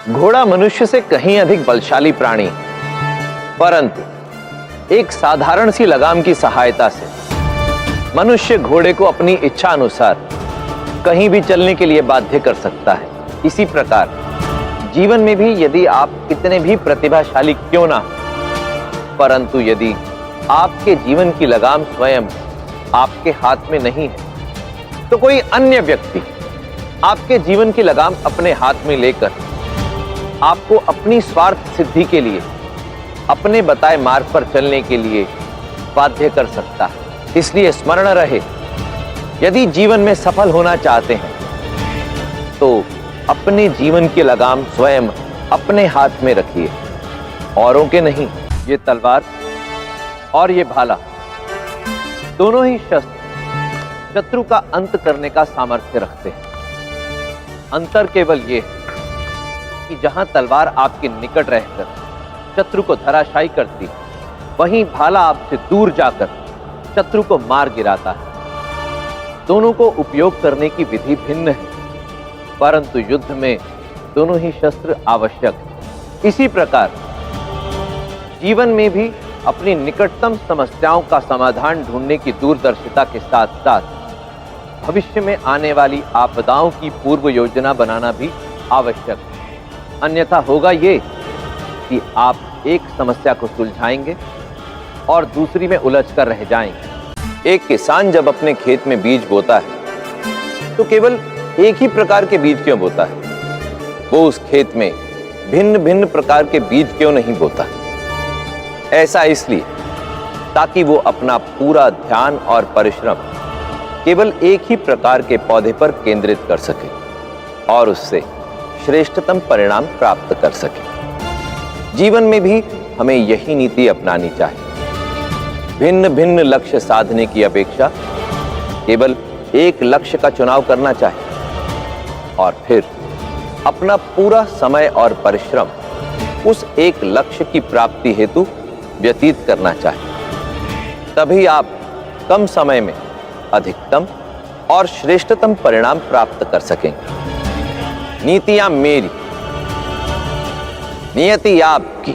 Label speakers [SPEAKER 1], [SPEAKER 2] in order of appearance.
[SPEAKER 1] घोड़ा मनुष्य से कहीं अधिक बलशाली प्राणी, परंतु एक साधारण सी लगाम की सहायता से मनुष्य घोड़े को अपनी इच्छा अनुसार कहीं भी चलने के लिए बाध्य कर सकता है। इसी प्रकार जीवन में भी यदि आप कितने भी प्रतिभाशाली क्यों ना, परंतु यदि आपके जीवन की लगाम स्वयं आपके हाथ में नहीं है, तो कोई अन्य व्यक्ति आपके जीवन की लगाम अपने हाथ में लेकर आपको अपनी स्वार्थ सिद्धि के लिए अपने बताए मार्ग पर चलने के लिए बाध्य कर सकता है। इसलिए स्मरण रहे, यदि जीवन में सफल होना चाहते हैं तो अपने जीवन की लगाम स्वयं अपने हाथ में रखिए, औरों के नहीं। ये तलवार और ये भाला दोनों ही शस्त्र शत्रु का अंत करने का सामर्थ्य रखते हैं। अंतर केवल ये है कि जहां तलवार आपके निकट रहकर शत्रु को धराशायी करती, वहीं भाला आपसे दूर जाकर शत्रु को मार गिराता है। दोनों को उपयोग करने की विधि भिन्न है, परंतु युद्ध में दोनों ही शस्त्र आवश्यक है। इसी प्रकार जीवन में भी अपनी निकटतम समस्याओं का समाधान ढूंढने की दूरदर्शिता के साथ साथ भविष्य में आने वाली आपदाओं की पूर्व योजना बनाना भी आवश्यक है। अन्यथा होगा ये कि आप एक समस्या को सुलझाएंगे और दूसरी में उलझकर रह जाएंगे। एक किसान जब अपने खेत में बीज बोता है तो केवल एक ही प्रकार के बीज क्यों बोता है? वो उस खेत में भिन्न भिन्न प्रकार के बीज क्यों नहीं बोता? ऐसा इसलिए ताकि वो अपना पूरा ध्यान और परिश्रम केवल एक ही प्रकार के पौधे पर केंद्रित कर सके और उससे श्रेष्ठतम परिणाम प्राप्त कर सके। जीवन में भी हमें यही नीति अपनानी चाहिए। भिन्न भिन्न लक्ष्य साधने की अपेक्षा केवल एक लक्ष्य का चुनाव करना चाहिए और फिर अपना पूरा समय और परिश्रम उस एक लक्ष्य की प्राप्ति हेतु व्यतीत करना चाहिए। तभी आप कम समय में अधिकतम और श्रेष्ठतम परिणाम प्राप्त कर सकेंगे। नीतियां मेरी, नियति आपकी।